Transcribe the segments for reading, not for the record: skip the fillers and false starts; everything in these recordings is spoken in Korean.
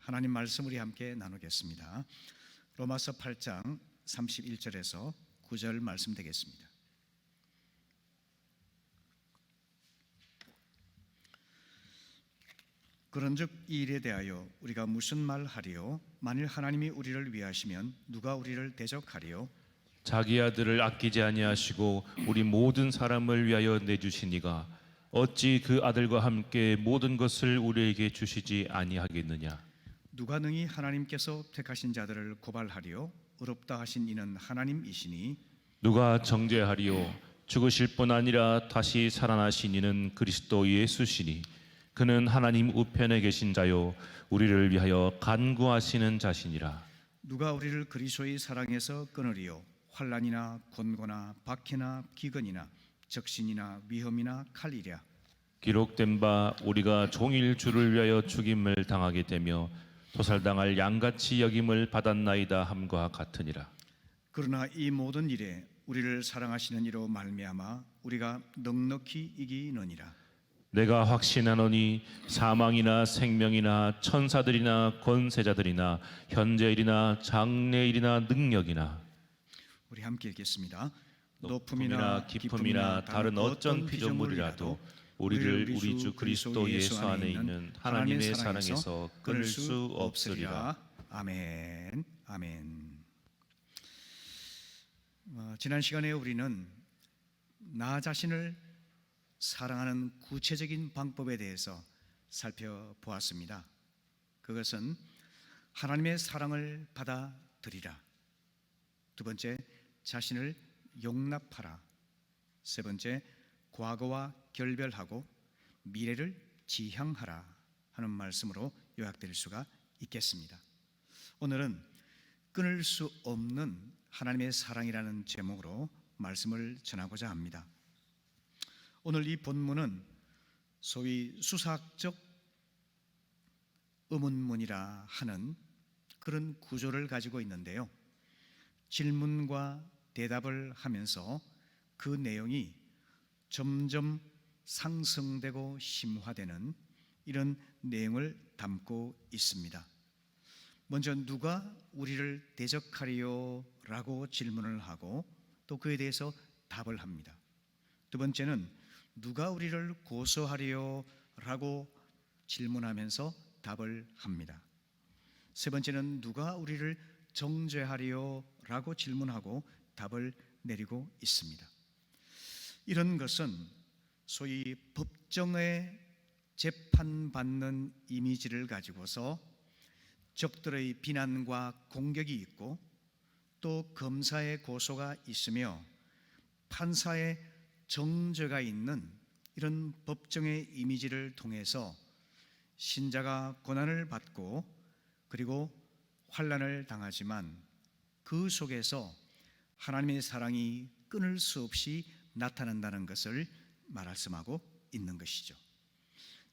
하나님 말씀 우리 함께 나누겠습니다. 로마서 8장 31절에서 9절 말씀 되겠습니다. 그런즉 이 일에 대하여 우리가 무슨 말 하리요? 만일 하나님이 우리를 위하시면 누가 우리를 대적하리요? 자기 아들을 아끼지 아니하시고 우리 모든 사람을 위하여 내주시니가 어찌 그 아들과 함께 모든 것을 우리에게 주시지 아니하겠느냐? 누가 능히 하나님께서 택하신 자들을 고발하리요? 의롭다 하신 이는 하나님이시니 누가 정죄하리요? 죽으실 뿐 아니라 다시 살아나신 이는 그리스도 예수시니 그는 하나님 우편에 계신 자요 우리를 위하여 간구하시는 자시니라. 누가 우리를 그리스도의 사랑에서 끊으리요? 환난이나 곤고나 박해나 기근이나 적신이나 위험이나 칼이랴. 기록된 바 우리가 종일 주를 위하여 죽임을 당하게 되며 도살당할 양같이 여김을 받았나이다 함과 같으니라. 그러나 이 모든 일에 우리를 사랑하시는 이로 말미암아 우리가 넉넉히 이기느니라. 내가 확신하노니 사망이나 생명이나 천사들이나 권세자들이나 현재일이나 장래일이나 능력이나 우리 함께 읽겠습니다. 높음이나 깊음이나 다른 어떤 피조물이라도 우리를 우리 주 그리스도 예수 안에 있는 하나님의 사랑에서 끊을 수 없으리라. 아멘. 아멘. 지난 시간에 우리는 나 자신을 사랑하는 구체적인 방법에 대해서 살펴보았습니다. 그것은 하나님의 사랑을 받아들이라. 두 번째, 자신을 용납하라. 세 번째, 과거와 결별하고 미래를 지향하라 하는 말씀으로 요약될 수가 있겠습니다. 오늘은 끊을 수 없는 하나님의 사랑이라는 제목으로 말씀을 전하고자 합니다. 오늘 이 본문은 소위 수사학적 의문문이라 하는 그런 구조를 가지고 있는데요. 질문과 대답을 하면서 그 내용이 점점 상승되고 심화되는 이런 내용을 담고 있습니다. 먼저 누가 우리를 대적하리요? 라고 질문을 하고 또 그에 대해서 답을 합니다. 두 번째는 누가 우리를 고소하리요? 라고 질문하면서 답을 합니다. 세 번째는 누가 우리를 정죄하리요? 라고 질문하고 답을 내리고 있습니다. 이런 것은 소위 법정에 재판받는 이미지를 가지고서 적들의 비난과 공격이 있고 또 검사의 고소가 있으며 판사의 정죄가 있는 이런 법정의 이미지를 통해서 신자가 고난을 받고 그리고 환난을 당하지만 그 속에서 하나님의 사랑이 끊을 수 없이 나타난다는 것을 말씀하고 있는 것이죠.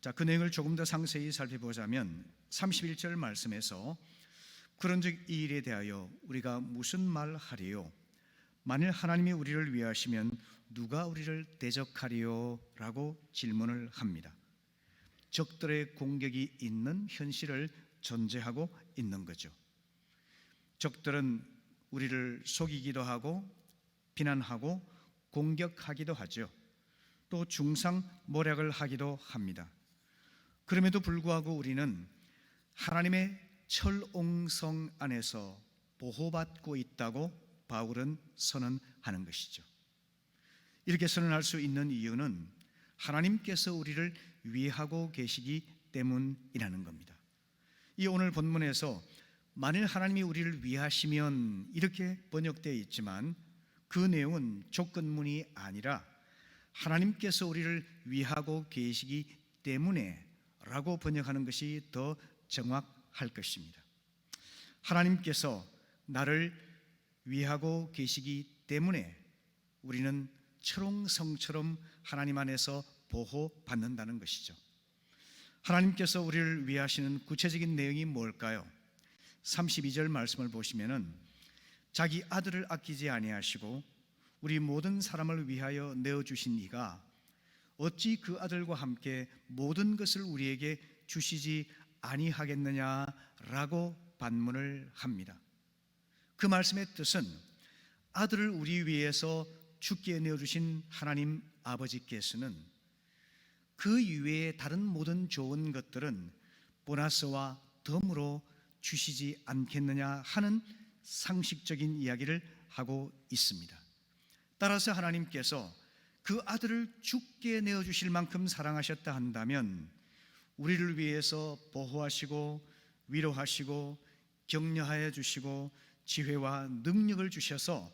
자, 그 내용을 조금 더 상세히 살펴보자면 31절 말씀에서 그런즉 이 일에 대하여 우리가 무슨 말 하리요? 만일 하나님이 우리를 위하시면 누가 우리를 대적하리요? 라고 질문을 합니다. 적들의 공격이 있는 현실을 전제하고 있는 거죠. 적들은 우리를 속이기도 하고 비난하고 공격하기도 하죠. 또 중상모략을 하기도 합니다. 그럼에도 불구하고 우리는 하나님의 철옹성 안에서 보호받고 있다고 바울은 선언하는 것이죠. 이렇게 선언할 수 있는 이유는 하나님께서 우리를 위하고 계시기 때문이라는 겁니다. 이 오늘 본문에서 만일 하나님이 우리를 위하시면 이렇게 번역되어 있지만 그 내용은 조건문이 아니라 하나님께서 우리를 위하고 계시기 때문에 라고 번역하는 것이 더 정확할 것입니다. 하나님께서 나를 위하고 계시기 때문에 우리는 철옹성처럼 하나님 안에서 보호받는다는 것이죠. 하나님께서 우리를 위하시는 구체적인 내용이 뭘까요? 32절 말씀을 보시면은 자기 아들을 아끼지 아니하시고 우리 모든 사람을 위하여 내어주신 이가 어찌 그 아들과 함께 모든 것을 우리에게 주시지 아니하겠느냐라고 반문을 합니다. 그 말씀의 뜻은 아들을 우리 위해서 죽게 내어주신 하나님 아버지께서는 그 이외의 다른 모든 좋은 것들은 보너스와 덤으로 주시지 않겠느냐 하는 상식적인 이야기를 하고 있습니다. 따라서 하나님께서 그 아들을 죽게 내어주실 만큼 사랑하셨다 한다면 우리를 위해서 보호하시고 위로하시고 격려하여 주시고 지혜와 능력을 주셔서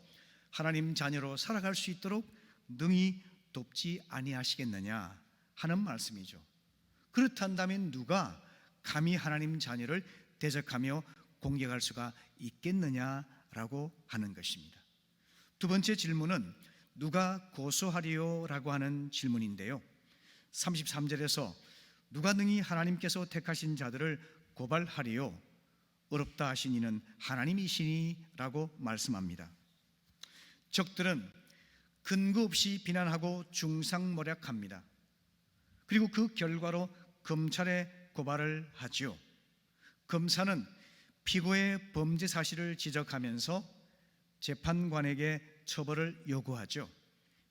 하나님 자녀로 살아갈 수 있도록 능히 돕지 아니하시겠느냐 하는 말씀이죠. 그렇다면 누가 감히 하나님 자녀를 대적하며 공격할 수가 있겠느냐라고 하는 것입니다. 두 번째 질문은 누가 고소하리요? 라고 하는 질문인데요, 33절에서 누가 능히 하나님께서 택하신 자들을 고발하리요? 어렵다 하신 이는 하나님이시니 라고 말씀합니다. 적들은 근거 없이 비난하고 중상모략합니다. 그리고 그 결과로 검찰에 고발을 하지요. 검사는 피고의 범죄 사실을 지적하면서 재판관에게 처벌을 요구하죠.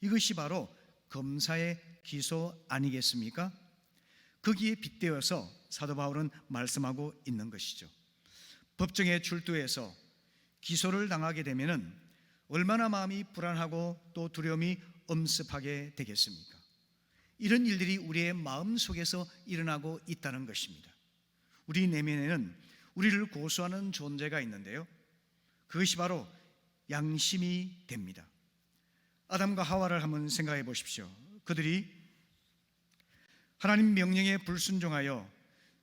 이것이 바로 검사의 기소 아니겠습니까? 거기에 빗대어서 사도 바울은 말씀하고 있는 것이죠. 법정에 출두해서 기소를 당하게 되면은 얼마나 마음이 불안하고 또 두려움이 엄습하게 되겠습니까? 이런 일들이 우리의 마음 속에서 일어나고 있다는 것입니다. 우리 내면에는 우리를 고소하는 존재가 있는데요, 그것이 바로 양심이 됩니다. 아담과 하와를 한번 생각해 보십시오. 그들이 하나님 명령에 불순종하여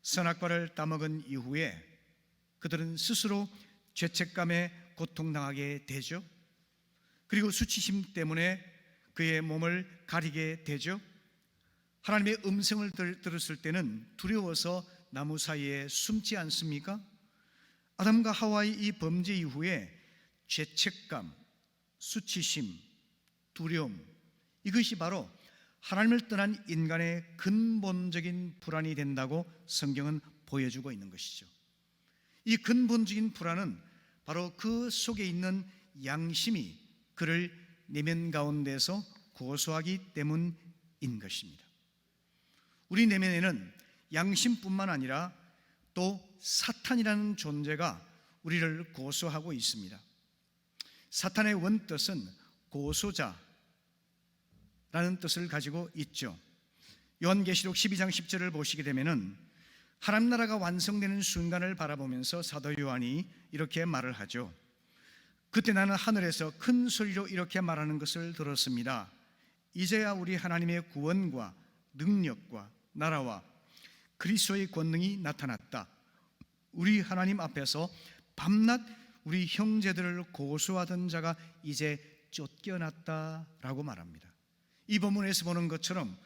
선악과를 따먹은 이후에 그들은 스스로 죄책감에 고통당하게 되죠. 그리고 수치심 때문에 그의 몸을 가리게 되죠. 하나님의 음성을 들었을 때는 두려워서 나무 사이에 숨지 않습니까? 아담과 하와의 이 범죄 이후에 죄책감, 수치심, 두려움, 이것이 바로 하나님을 떠난 인간의 근본적인 불안이 된다고 성경은 보여주고 있는 것이죠. 이 근본적인 불안은 바로 그 속에 있는 양심이 그를 내면 가운데서 고소하기 때문인 것입니다. 우리 내면에는 양심뿐만 아니라 또 사탄이라는 존재가 우리를 고소하고 있습니다. 사탄의 원뜻은 고소자라는 뜻을 가지고 있죠. 요한계시록 12장 10절을 보시게 되면은 하나님 나라가 완성되는 순간을 바라보면서 사도 요한이 이렇게 말을 하죠. 그때 나는 하늘에서 큰 소리로 이렇게 말하는 것을 들었습니다. 이제야 우리 하나님의 구원과 능력과 나라와 그리스도의 권능이 나타났다. 우리 하나님 앞에서 밤낮 우리 형제들을 고소하던 자가 이제 쫓겨났다라고 말합니다. 이 본문에서 보는 것처럼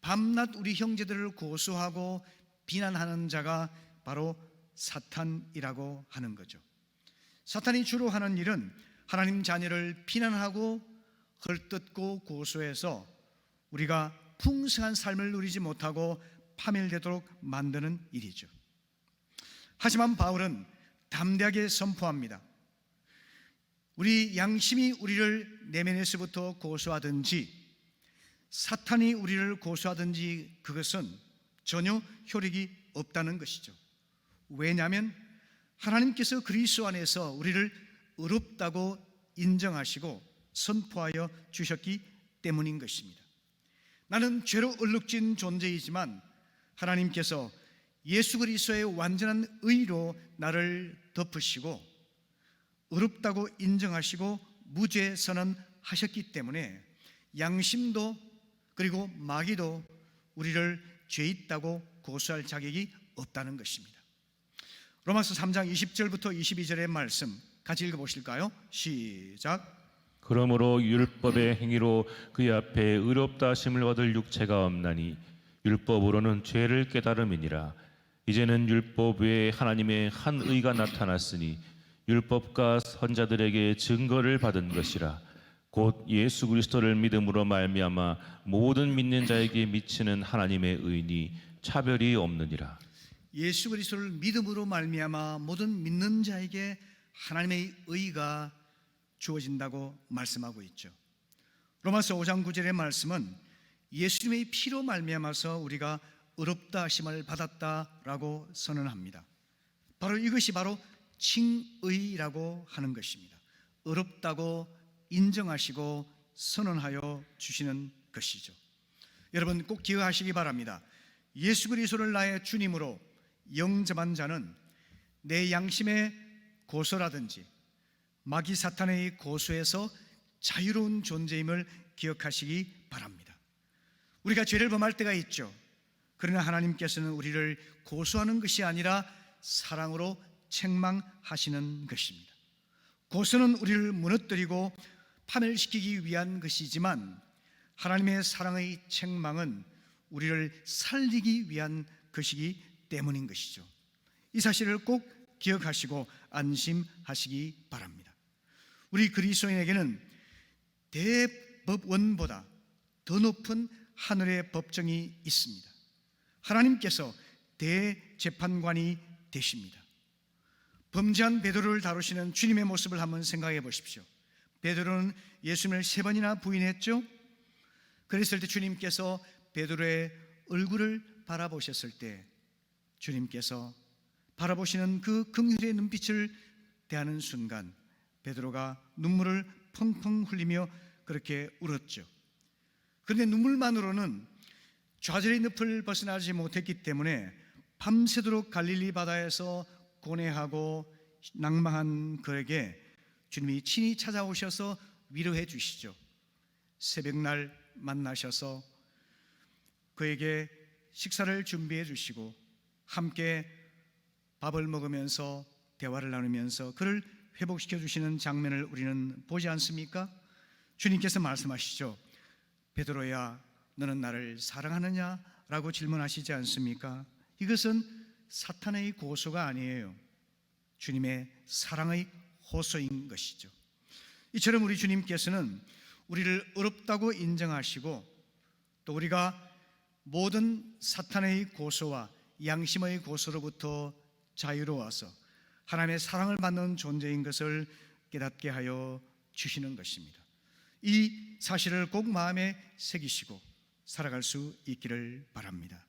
밤낮 우리 형제들을 고소하고 비난하는 자가 바로 사탄이라고 하는 거죠. 사탄이 주로 하는 일은 하나님 자녀를 비난하고 헐뜯고 고소해서 우리가 풍성한 삶을 누리지 못하고 파멸되도록 만드는 일이죠. 하지만 바울은 담대하게 선포합니다. 우리 양심이 우리를 내면에서부터 고소하든지 사탄이 우리를 고소하든지 그것은 전혀 효력이 없다는 것이죠. 왜냐하면 하나님께서 그리스도 안에서 우리를 의롭다고 인정하시고 선포하여 주셨기 때문인 것입니다. 나는 죄로 얼룩진 존재이지만 하나님께서 예수 그리스도의 완전한 의로 나를 덮으시고 의롭다고 인정하시고 무죄 선언하셨기 때문에 양심도 그리고 마귀도 우리를 죄 있다고 고소할 자격이 없다는 것입니다. 로마서 3장 20절부터 22절의 말씀 같이 읽어보실까요? 시작. 그러므로 율법의 행위로 그의 앞에 의롭다 하심을 얻을 육체가 없나니 율법으로는 죄를 깨달음이니라. 이제는 율법 외에 하나님의 한 의가 나타났으니 율법과 선자들에게 증거를 받은 것이라. 곧 예수 그리스도를 믿음으로 말미암아 모든 믿는 자에게 미치는 하나님의 의니 차별이 없느니라. 예수 그리스도를 믿음으로 말미암아 모든 믿는 자에게 하나님의 의가 주어진다고 말씀하고 있죠. 로마서 5장 9절의 말씀은 예수님의 피로 말미암아서 우리가 의롭다 하심을 받았다라고 선언합니다. 바로 이것이 바로 칭의라고 하는 것입니다. 의롭다고 인정하시고 선언하여 주시는 것이죠. 여러분 꼭 기억하시기 바랍니다. 예수 그리스도를 나의 주님으로 영접한 자는 내 양심의 고소라든지 마귀 사탄의 고소에서 자유로운 존재임을 기억하시기 바랍니다. 우리가 죄를 범할 때가 있죠. 그러나 하나님께서는 우리를 고소하는 것이 아니라 사랑으로 책망하시는 것입니다. 고소는 우리를 무너뜨리고 파멸시키기 위한 것이지만 하나님의 사랑의 책망은 우리를 살리기 위한 것이기 때문인 것이죠. 이 사실을 꼭 기억하시고 안심하시기 바랍니다. 우리 그리스도인에게는 대법원보다 더 높은 하늘의 법정이 있습니다. 하나님께서 대재판관이 되십니다. 범죄한 베드로를 다루시는 주님의 모습을 한번 생각해 보십시오. 베드로는 예수님을 3번이나 부인했죠. 그랬을 때 주님께서 베드로의 얼굴을 바라보셨을 때 주님께서 바라보시는 그 긍휼의 눈빛을 대하는 순간 베드로가 눈물을 펑펑 흘리며 그렇게 울었죠. 그런데 눈물만으로는 좌절의 늪을 벗어나지 못했기 때문에 밤새도록 갈릴리 바다에서 고뇌하고 낭망한 그에게 주님이 친히 찾아오셔서 위로해 주시죠. 새벽날 만나셔서 그에게 식사를 준비해 주시고 함께 밥을 먹으면서 대화를 나누면서 그를 회복시켜 주시는 장면을 우리는 보지 않습니까? 주님께서 말씀하시죠. 베드로야, 너는 나를 사랑하느냐? 라고 질문하시지 않습니까? 이것은 사탄의 고소가 아니에요. 주님의 사랑의 호소인 것이죠. 이처럼 우리 주님께서는 우리를 의롭다고 인정하시고 또 우리가 모든 사탄의 고소와 양심의 고소로부터 자유로워서 하나님의 사랑을 받는 존재인 것을 깨닫게 하여 주시는 것입니다. 이 사실을 꼭 마음에 새기시고 살아갈 수 있기를 바랍니다.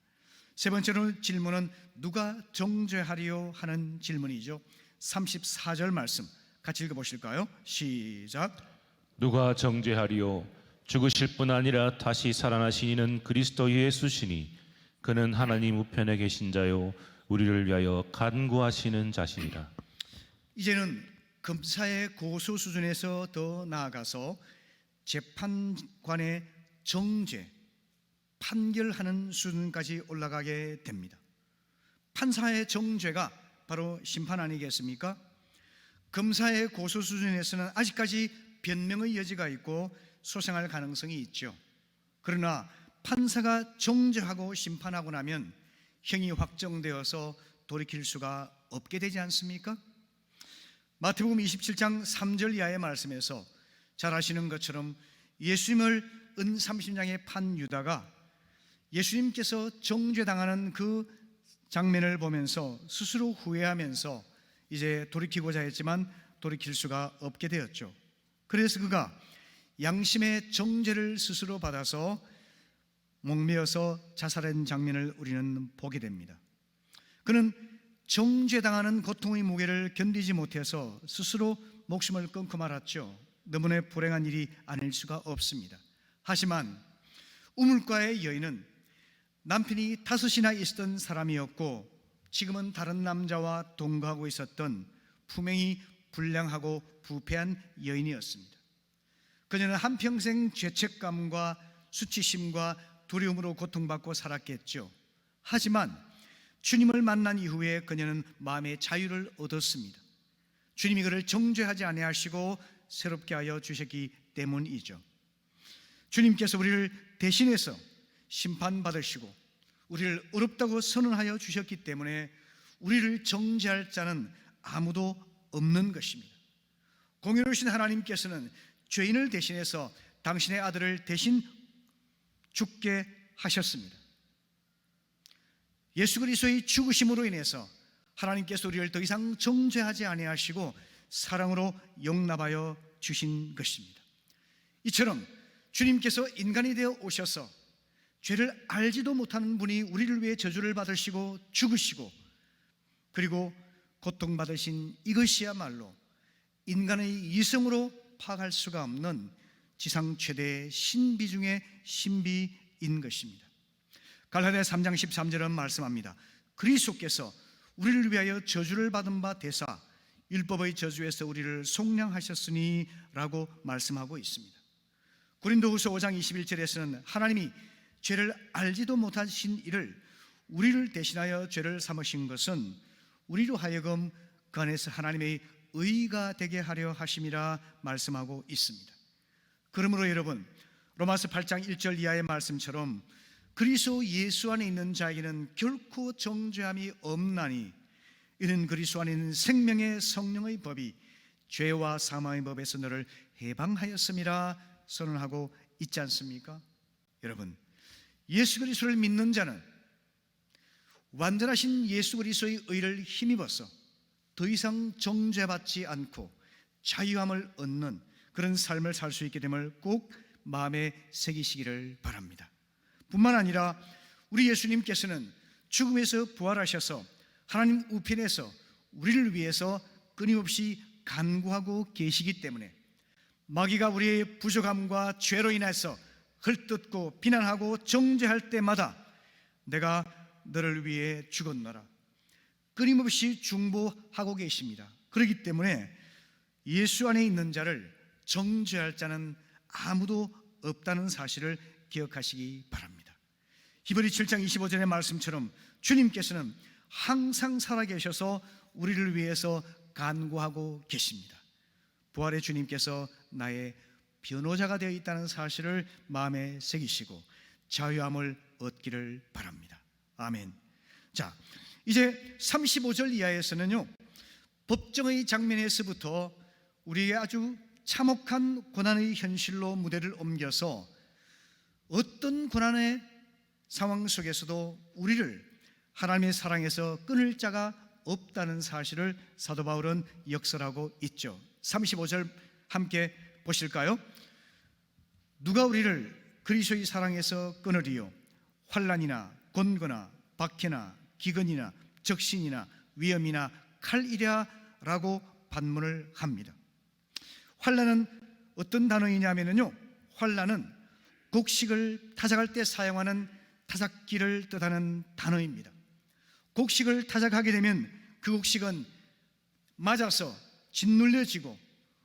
세 번째로 질문은 누가 정죄하리요 하는 질문이죠. 34절 말씀 같이 읽어보실까요? 시작. 누가 정죄하리요? 죽으실 뿐 아니라 다시 살아나신 이는 그리스도 예수시니 그는 하나님 우편에 계신 자요 우리를 위하여 간구하시는 자시니라. 이제는 검사의 고소 수준에서 더 나아가서 재판관의 정죄, 판결하는 수준까지 올라가게 됩니다. 판사의 정죄가 바로 심판 아니겠습니까? 검사의 고소 수준에서는 아직까지 변명의 여지가 있고 소생할 가능성이 있죠. 그러나 판사가 정죄하고 심판하고 나면 형이 확정되어서 돌이킬 수가 없게 되지 않습니까? 마태복음 27장 3절 이하의 말씀에서 잘 아시는 것처럼 예수님을 은30냥에 판 유다가 예수님께서 정죄당하는 그 장면을 보면서 스스로 후회하면서 이제 돌이키고자 했지만 돌이킬 수가 없게 되었죠. 그래서 그가 양심의 정죄를 스스로 받아서 목매어서 자살한 장면을 우리는 보게 됩니다. 그는 정죄당하는 고통의 무게를 견디지 못해서 스스로 목숨을 끊고 말았죠. 너무나 불행한 일이 아닐 수가 없습니다. 하지만 우물가의 여인은 남편이 5이나 있었던 사람이었고 지금은 다른 남자와 동거하고 있었던 품행이 불량하고 부패한 여인이었습니다. 그녀는 한평생 죄책감과 수치심과 두려움으로 고통받고 살았겠죠. 하지만 주님을 만난 이후에 그녀는 마음의 자유를 얻었습니다. 주님이 그를 정죄하지 아니하시고 새롭게 하여 주셨기 때문이죠. 주님께서 우리를 대신해서 심판받으시고 우리를 의롭다고 선언하여 주셨기 때문에 우리를 정죄할 자는 아무도 없는 것입니다. 공의로우신 하나님께서는 죄인을 대신해서 당신의 아들을 대신 죽게 하셨습니다. 예수 그리스도의 죽으심으로 인해서 하나님께서 우리를 더 이상 정죄하지 아니하시고 사랑으로 용납하여 주신 것입니다. 이처럼 주님께서 인간이 되어 오셔서 죄를 알지도 못하는 분이 우리를 위해 저주를 받으시고 죽으시고 그리고 고통받으신 이것이야말로 인간의 이성으로 파악할 수가 없는 지상 최대의 신비 중의 신비인 것입니다. 갈라디아 3장 13절은 말씀합니다. 그리스도께서 우리를 위하여 저주를 받은 바 되사 율법의 저주에서 우리를 속량하셨으니 라고 말씀하고 있습니다. 고린도후서 5장 21절에서는 하나님이 죄를 알지도 못하신 이를 우리를 대신하여 죄를 삼으신 것은 우리로 하여금 그 안에서 하나님의 의가 되게 하려 하심이라 말씀하고 있습니다. 그러므로 여러분, 로마서 8장 1절 이하의 말씀처럼 그리스도 예수 안에 있는 자에게는 결코 정죄함이 없나니 이는 그리스도 안에 있는 생명의 성령의 법이 죄와 사망의 법에서 너를 해방하였음이라 선언하고 있지 않습니까? 여러분, 예수 그리스도를 믿는 자는 완전하신 예수 그리스도의 의를 힘입어서 더 이상 정죄받지 않고 자유함을 얻는 그런 삶을 살 수 있게 됨을 꼭 마음에 새기시기를 바랍니다. 뿐만 아니라 우리 예수님께서는 죽음에서 부활하셔서 하나님 우편에서 우리를 위해서 끊임없이 간구하고 계시기 때문에 마귀가 우리의 부족함과 죄로 인해서 헐뜯고 비난하고 정죄할 때마다 내가 너를 위해 죽었노라 끊임없이 중보하고 계십니다. 그렇기 때문에 예수 안에 있는 자를 정죄할 자는 아무도 없다는 사실을 기억하시기 바랍니다. 히브리 7장 25절의 말씀처럼 주님께서는 항상 살아계셔서 우리를 위해서 간구하고 계십니다. 부활의 주님께서 나의 변호자가 되어 있다는 사실을 마음에 새기시고 자유함을 얻기를 바랍니다. 아멘. 자, 이제 35절 이하에서는요, 법정의 장면에서부터 우리의 아주 참혹한 고난의 현실로 무대를 옮겨서 어떤 고난의 상황 속에서도 우리를 하나님의 사랑에서 끊을 자가 없다는 사실을 사도 바울은 역설하고 있죠. 35절 함께 보실까요? 누가 우리를 그리스도의 사랑에서 끊으리요? 환난이나 곤고나 박해나 기근이나 적신이나 위험이나 칼이랴 라고 반문을 합니다. 환난은 어떤 단어이냐면요, 환난은 곡식을 타작할 때 사용하는 타작기를 뜻하는 단어입니다. 곡식을 타작하게 되면 그 곡식은 맞아서 짓눌려지고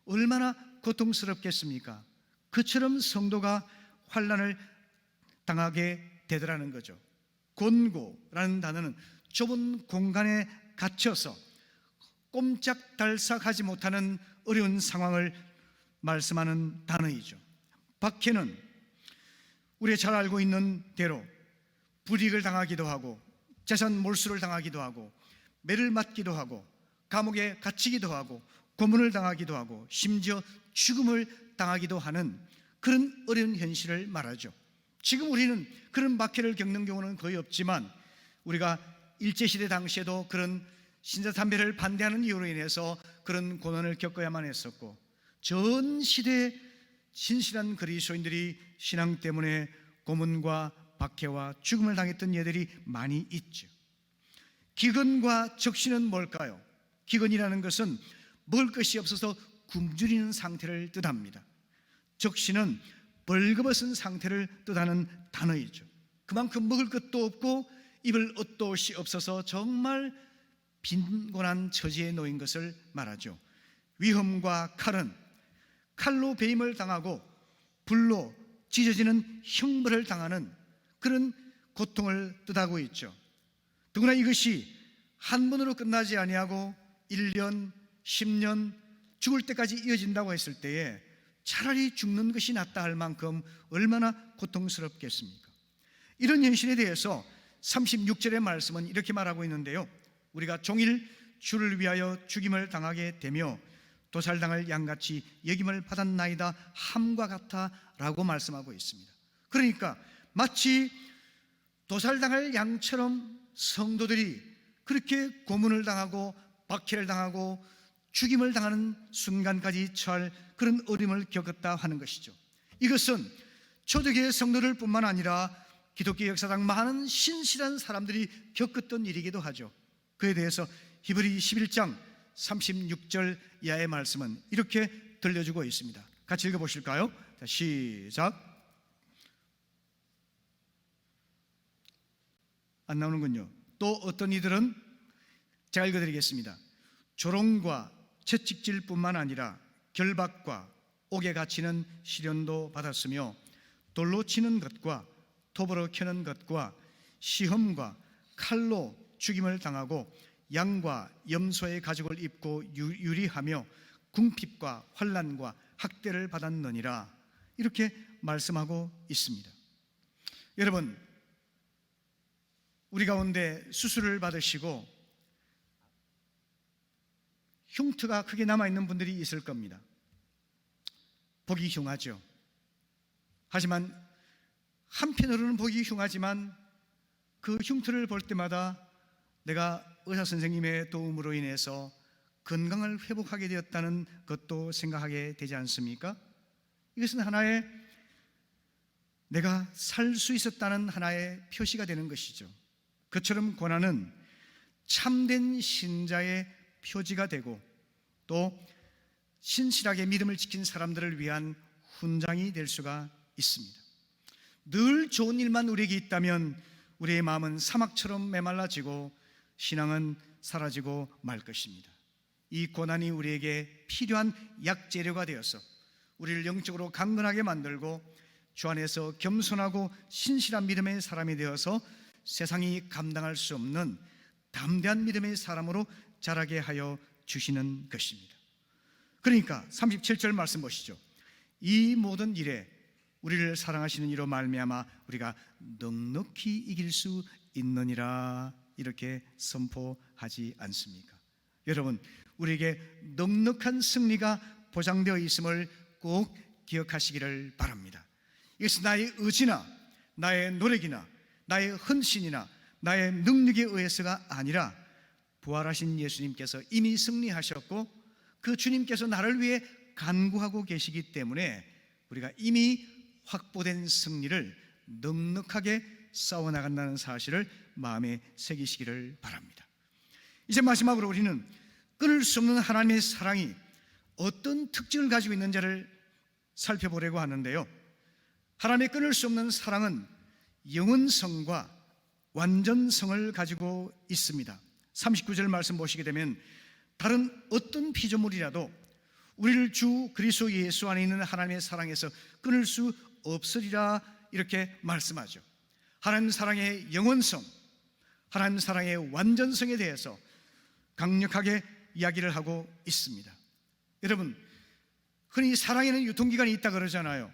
얼마나 고통스럽겠습니까? 그처럼 성도가 환난을 당하게 되더라는 거죠. 곤고라는 단어는 좁은 공간에 갇혀서 꼼짝달싹하지 못하는 어려운 상황을 말씀하는 단어이죠. 박해는 우리가 잘 알고 있는 대로 불이익을 당하기도 하고 재산 몰수를 당하기도 하고 매를 맞기도 하고 감옥에 갇히기도 하고 고문을 당하기도 하고 심지어 죽음을 당하기도 하는 그런 어려운 현실을 말하죠. 지금 우리는 그런 박해를 겪는 경우는 거의 없지만 우리가 일제시대 당시에도 그런 신사참배를 반대하는 이유로 인해서 그런 고난을 겪어야만 했었고, 전 시대 신실한 그리스도인들이 신앙 때문에 고문과 박해와 죽음을 당했던 예들이 많이 있죠. 기근과 적신은 뭘까요? 기근이라는 것은 먹을 것이 없어서 굶주리는 상태를 뜻합니다. 적신은 벌거벗은 상태를 뜻하는 단어이죠. 그만큼 먹을 것도 없고 입을 옷도 옷이 없어서 정말 빈곤한 처지에 놓인 것을 말하죠. 위험과 칼은 칼로 배임을 당하고 불로 찢어지는 형벌을 당하는 그런 고통을 뜻하고 있죠. 더구나 이것이 한 번으로 끝나지 아니하고 1년, 10년 죽을 때까지 이어진다고 했을 때에 차라리 죽는 것이 낫다 할 만큼 얼마나 고통스럽겠습니까? 이런 현실에 대해서 36절의 말씀은 이렇게 말하고 있는데요, 우리가 종일 주를 위하여 죽임을 당하게 되며 도살당할 양같이 여김을 받았나이다 함과 같아 라고 말씀하고 있습니다. 그러니까 마치 도살당할 양처럼 성도들이 그렇게 고문을 당하고 박해를 당하고 죽임을 당하는 순간까지 처할 그런 어려움을 겪었다 하는 것이죠. 이것은 초대교회 성도들 뿐만 아니라 기독교 역사상 많은 신실한 사람들이 겪었던 일이기도 하죠. 그에 대해서 히브리 11장 36절 이하의 말씀은 이렇게 들려주고 있습니다. 같이 읽어보실까요? 자, 시작. 안 나오는군요. 또 어떤 이들은, 제가 읽어드리겠습니다. 조롱과 채찍질 뿐만 아니라 결박과 옥에 갇히는 시련도 받았으며 돌로 치는 것과 톱으로 켜는 것과 시험과 칼로 죽임을 당하고 양과 염소의 가죽을 입고 유리하며 궁핍과 환난과 학대를 받았느니라, 이렇게 말씀하고 있습니다. 여러분, 우리 가운데 수술을 받으시고 흉터가 크게 남아있는 분들이 있을 겁니다. 보기 흉하죠. 하지만 한편으로는 보기 흉하지만 그 흉터를 볼 때마다 내가 의사 선생님의 도움으로 인해서 건강을 회복하게 되었다는 것도 생각하게 되지 않습니까? 이것은 하나의, 내가 살 수 있었다는 하나의 표시가 되는 것이죠. 그처럼 고난은 참된 신자의 표지가 되고 또 신실하게 믿음을 지킨 사람들을 위한 훈장이 될 수가 있습니다. 늘 좋은 일만 우리에게 있다면 우리의 마음은 사막처럼 메말라지고 신앙은 사라지고 말 것입니다. 이 고난이 우리에게 필요한 약재료가 되어서 우리를 영적으로 강건하게 만들고 주 안에서 겸손하고 신실한 믿음의 사람이 되어서 세상이 감당할 수 없는 담대한 믿음의 사람으로 자라게 하여 주시는 것입니다. 그러니까 37절 말씀 보시죠. 이 모든 일에 우리를 사랑하시는 이로 말미암아 우리가 넉넉히 이길 수 있느니라, 이렇게 선포하지 않습니까? 여러분, 우리에게 넉넉한 승리가 보장되어 있음을 꼭 기억하시기를 바랍니다. 이것은 나의 의지나 나의 노력이나 나의 헌신이나 나의 능력에 의해서가 아니라 부활하신 예수님께서 이미 승리하셨고 그 주님께서 나를 위해 간구하고 계시기 때문에 우리가 이미 확보된 승리를 넉넉하게 싸워나간다는 사실을 마음에 새기시기를 바랍니다. 이제 마지막으로 우리는 끊을 수 없는 하나님의 사랑이 어떤 특징을 가지고 있는지를 살펴보려고 하는데요, 하나님의 끊을 수 없는 사랑은 영원성과 완전성을 가지고 있습니다. 39절 말씀 보시게 되면 다른 어떤 피조물이라도 우리를 주 그리스도 예수 안에 있는 하나님의 사랑에서 끊을 수 없으리라, 이렇게 말씀하죠. 하나님 사랑의 영원성, 하나님 사랑의 완전성에 대해서 강력하게 이야기를 하고 있습니다. 여러분, 흔히 사랑에는 유통기간이 있다 그러잖아요.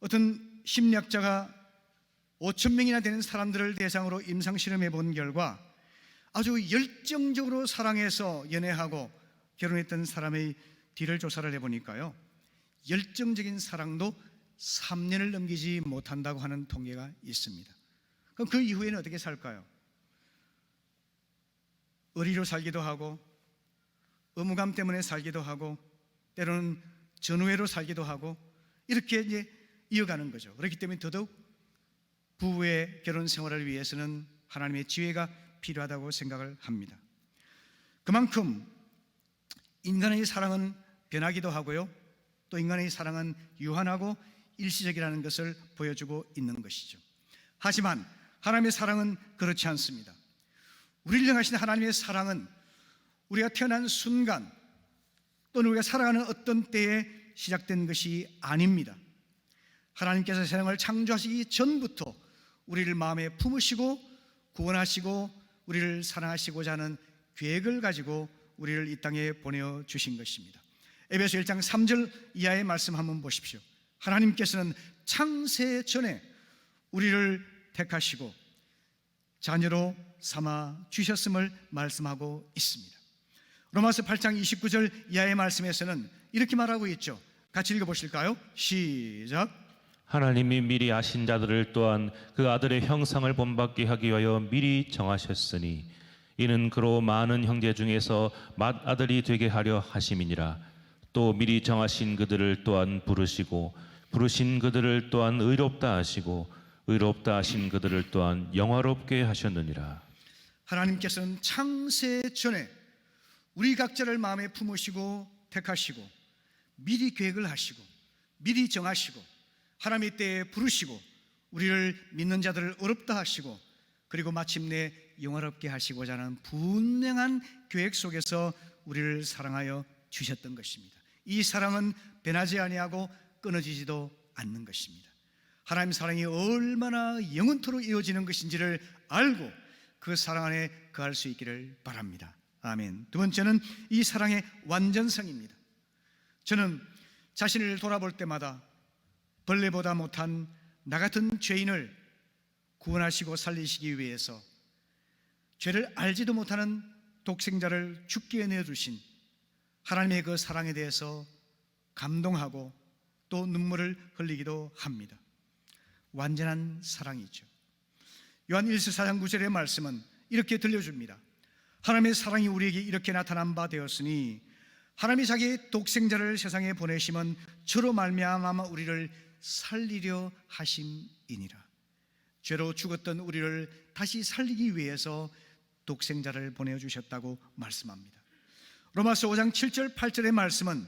어떤 심리학자가 5,000명이나 되는 사람들을 대상으로 임상실험해 본 결과 아주 열정적으로 사랑해서 연애하고 결혼했던 사람의 뒤를 조사를 해보니까요, 열정적인 사랑도 3년을 넘기지 못한다고 하는 통계가 있습니다. 그럼 그 이후에는 어떻게 살까요? 의리로 살기도 하고 의무감 때문에 살기도 하고 때로는 전우회로 살기도 하고 이렇게 이제 이어가는 거죠. 그렇기 때문에 더더욱 부부의 결혼 생활을 위해서는 하나님의 지혜가 필요하다고 생각을 합니다. 그만큼 인간의 사랑은 변하기도 하고요, 또 인간의 사랑은 유한하고 일시적이라는 것을 보여주고 있는 것이죠. 하지만 하나님의 사랑은 그렇지 않습니다. 우리를 향하신 하나님의 사랑은 우리가 태어난 순간 또는 우리가 살아가는 어떤 때에 시작된 것이 아닙니다. 하나님께서 세상을 창조하시기 전부터 우리를 마음에 품으시고 구원하시고 우리를 사랑하시고자 하는 계획을 가지고 우리를 이 땅에 보내주신 것입니다. 에베소 1장 3절 이하의 말씀 한번 보십시오. 하나님께서는 창세 전에 우리를 택하시고 자녀로 삼아 주셨음을 말씀하고 있습니다. 로마서 8장 29절 이하의 말씀에서는 이렇게 말하고 있죠. 같이 읽어보실까요? 시작. 하나님이 미리 아신 자들을 또한 그 아들의 형상을 본받게 하기 위하여 미리 정하셨으니 이는 그로 많은 형제 중에서 맏아들이 되게 하려 하심이니라. 또 미리 정하신 그들을 또한 부르시고 부르신 그들을 또한 의롭다 하시고 의롭다 하신 그들을 또한 영화롭게 하셨느니라. 하나님께서는 창세 전에 우리 각자를 마음에 품으시고 택하시고 미리 계획을 하시고 미리 정하시고 하나님의 때에 부르시고 우리를 믿는 자들을 의롭다 하시고 그리고 마침내 영화롭게 하시고자 하는 분명한 계획 속에서 우리를 사랑하여 주셨던 것입니다. 이 사랑은 변하지 아니하고 끊어지지도 않는 것입니다. 하나님 사랑이 얼마나 영원토록 이어지는 것인지를 알고 그 사랑 안에 거할 수 있기를 바랍니다. 아멘. 두 번째는 이 사랑의 완전성입니다. 저는 자신을 돌아볼 때마다 벌레보다 못한 나 같은 죄인을 구원하시고 살리시기 위해서 죄를 알지도 못하는 독생자를 죽게 내어주신 하나님의 그 사랑에 대해서 감동하고 또 눈물을 흘리기도 합니다. 완전한 사랑이죠. 요한 1서 4장 9절의 말씀은 이렇게 들려줍니다. 하나님의 사랑이 우리에게 이렇게 나타난 바 되었으니 하나님이 자기의 독생자를 세상에 보내심은 저로 말미암아 우리를 살리려 하심이니라. 죄로 죽었던 우리를 다시 살리기 위해서 독생자를 보내주셨다고 말씀합니다. 로마서 5장 7절 8절의 말씀은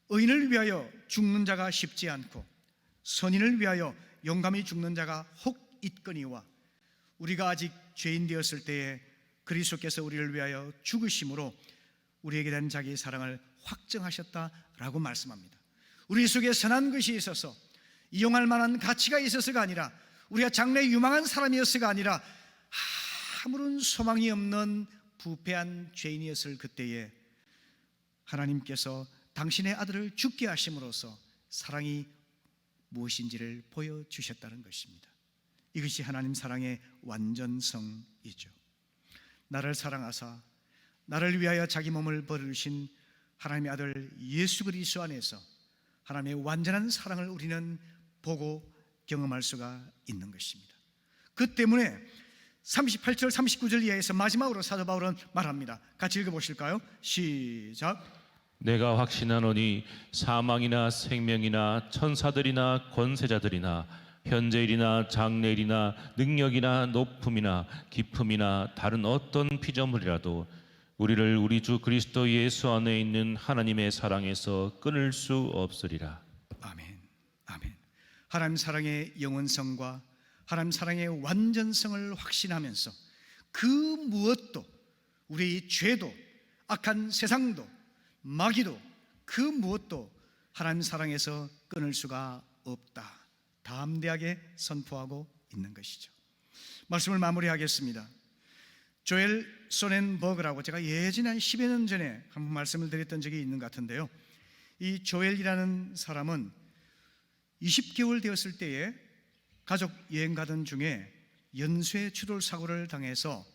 의인을 위하여 죽는 자가 쉽지 않고 선인을 위하여 용감히 죽는 자가 혹 있거니와 우리가 아직 죄인 되었을 때에 그리스도께서 우리를 위하여 죽으심으로 우리에게 대한 자기의 사랑을 확증하셨다라고 말씀합니다. 우리 속에 선한 것이 있어서 이용할 만한 가치가 있어서가 아니라 우리가 장래 유망한 사람이었어가 아니라 아무런 소망이 없는 부패한 죄인이었을 그때에 하나님께서 당신의 아들을 죽게 하심으로써 사랑이 무엇인지를 보여주셨다는 것입니다. 이것이 하나님 사랑의 완전성이죠. 나를 사랑하사 나를 위하여 자기 몸을 버리신 하나님의 아들 예수 그리스도 안에서 하나님의 완전한 사랑을 우리는 보고 경험할 수가 있는 것입니다. 그 때문에 38절 39절 이하에서 마지막으로 사도 바울은 말합니다. 같이 읽어보실까요? 시작. 내가 확신하노니 사망이나 생명이나 천사들이나 권세자들이나 현재일이나 장래일이나 능력이나 높음이나 깊음이나 다른 어떤 피조물이라도 우리를 우리 주 그리스도 예수 안에 있는 하나님의 사랑에서 끊을 수 없으리라. 아멘. 아멘. 하나님 사랑의 영원성과 하나님 사랑의 완전성을 확신하면서 그 무엇도 우리의 죄도 악한 세상도 마귀도 그 무엇도 하나님 사랑에서 끊을 수가 없다. 담대하게 선포하고 있는 것이죠. 말씀을 마무리하겠습니다. 조엘 소넨버그라고 제가 예전에 한 10여 년 전에 한번 말씀을 드렸던 적이 있는 것 같은데요. 이 조엘이라는 사람은 20개월 되었을 때에 가족 여행 가던 중에 연쇄 추돌 사고를 당해서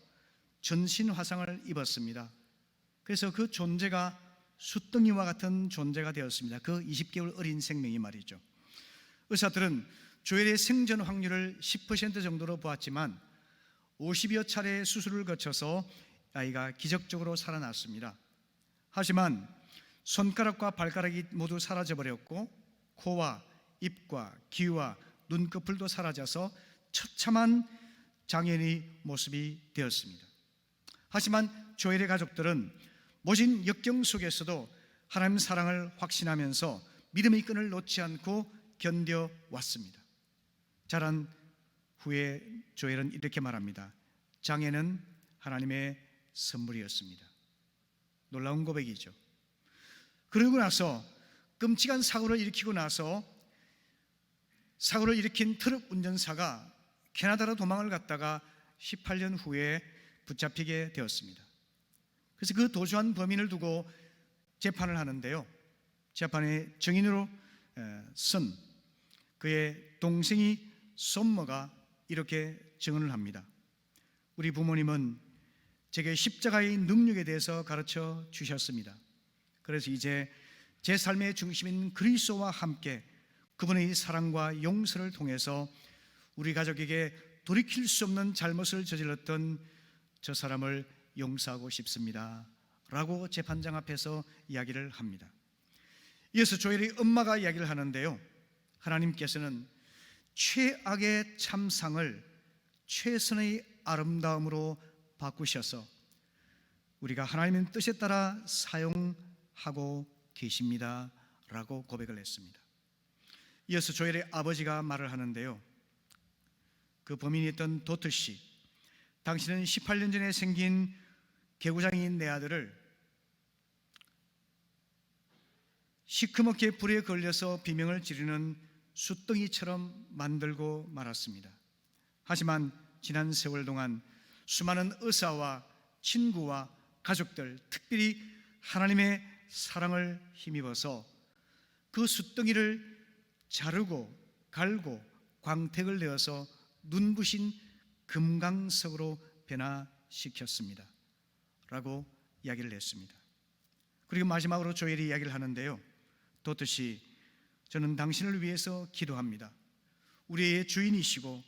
전신 화상을 입었습니다. 그래서 그 존재가 숫덩이와 같은 존재가 되었습니다. 그 20개월 어린 생명이 말이죠. 의사들은 조엘의 생존 확률을 10% 정도로 보았지만 50여 차례의 수술을 거쳐서 아이가 기적적으로 살아났습니다. 하지만 손가락과 발가락이 모두 사라져버렸고 코와 입과 귀와 눈꺼풀도 사라져서 처참한 장애인의 모습이 되었습니다. 하지만 조엘의 가족들은 모진 역경 속에서도 하나님 사랑을 확신하면서 믿음의 끈을 놓지 않고 견뎌왔습니다. 자란 후에 조엘은 이렇게 말합니다. 장애는 하나님의 선물이었습니다. 놀라운 고백이죠. 그러고 나서 끔찍한 사고를 일으키고 나서 사고를 일으킨 트럭 운전사가 캐나다로 도망을 갔다가 18년 후에 붙잡히게 되었습니다. 그래서 그 도주한 범인을 두고 재판을 하는데요. 재판에 증인으로 선 그의 동생이 솜머가 이렇게 증언을 합니다. 우리 부모님은 제게 십자가의 능력에 대해서 가르쳐 주셨습니다. 그래서 이제 제 삶의 중심인 그리스도와 함께 그분의 사랑과 용서를 통해서 우리 가족에게 돌이킬 수 없는 잘못을 저질렀던 저 사람을 용서하고 싶습니다 라고 재판장 앞에서 이야기를 합니다. 이어서 조엘의 엄마가 이야기를 하는데요, 하나님께서는 최악의 참상을 최선의 아름다움으로 바꾸셔서 우리가 하나님의 뜻에 따라 사용하고 계십니다 라고 고백을 했습니다. 이어서 조엘의 아버지가 말을 하는데요, 그 범인이었던 도트 씨, 당신은 18년 전에 생긴 개구장이인 내 아들을 시커멓게 불에 걸려서 비명을 지르는 숫덩이처럼 만들고 말았습니다. 하지만 지난 세월 동안 수많은 의사와 친구와 가족들, 특별히 하나님의 사랑을 힘입어서 그 숫덩이를 자르고 갈고 광택을 내어서 눈부신 금강석으로 변화시켰습니다 라고 이야기를 했습니다. 그리고 마지막으로 조엘이 이야기를 하는데요, 도트 씨, 저는 당신을 위해서 기도합니다. 우리의 주인이시고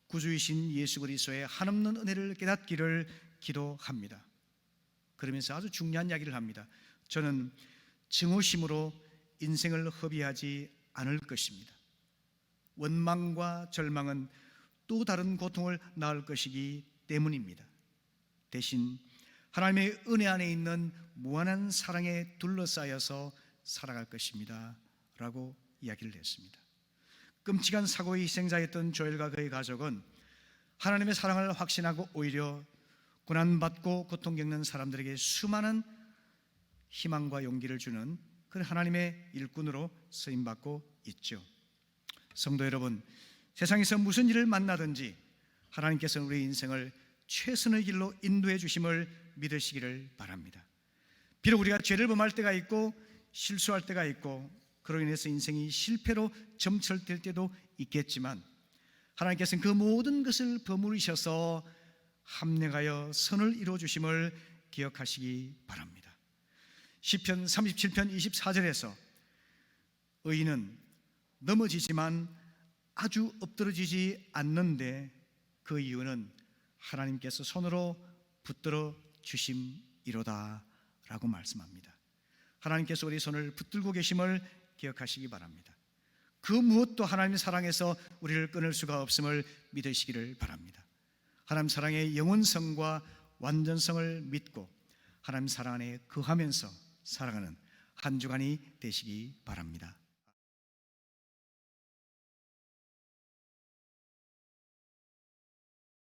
구주이신 예수 그리스도의 한없는 은혜를 깨닫기를 기도합니다. 그러면서 아주 중요한 이야기를 합니다. 저는 증오심으로 인생을 허비하지 않을 것입니다. 원망과 절망은 또 다른 고통을 낳을 것이기 때문입니다. 대신 하나님의 은혜 안에 있는 무한한 사랑에 둘러싸여서 살아갈 것입니다 라고 이야기를 했습니다. 끔찍한 사고의 희생자였던 조엘과 그의 가족은 하나님의 사랑을 확신하고 오히려 고난받고 고통 겪는 사람들에게 수많은 희망과 용기를 주는 그런 하나님의 일꾼으로 쓰임받고 있죠. 성도 여러분, 세상에서 무슨 일을 만나든지 하나님께서는 우리의 인생을 최선의 길로 인도해 주심을 믿으시기를 바랍니다. 비록 우리가 죄를 범할 때가 있고 실수할 때가 있고 그로 인해서 인생이 실패로 점철될 때도 있겠지만 하나님께서는 그 모든 것을 버무리셔서 합력하여 선을 이루어 주심을 기억하시기 바랍니다. 시편 37편 24절에서 의인은 넘어지지만 아주 엎드러지지 않는데 그 이유는 하나님께서 손으로 붙들어 주심이로다 라고 말씀합니다. 하나님께서 우리 손을 붙들고 계심을 기억하시기 바랍니다. 그 무엇도 하나님의 사랑에서 우리를 끊을 수가 없음을 믿으시기를 바랍니다. 하나님 사랑의 영원성과 완전성을 믿고 하나님 사랑 안에 거하면서 살아가는 한 주간이 되시기 바랍니다.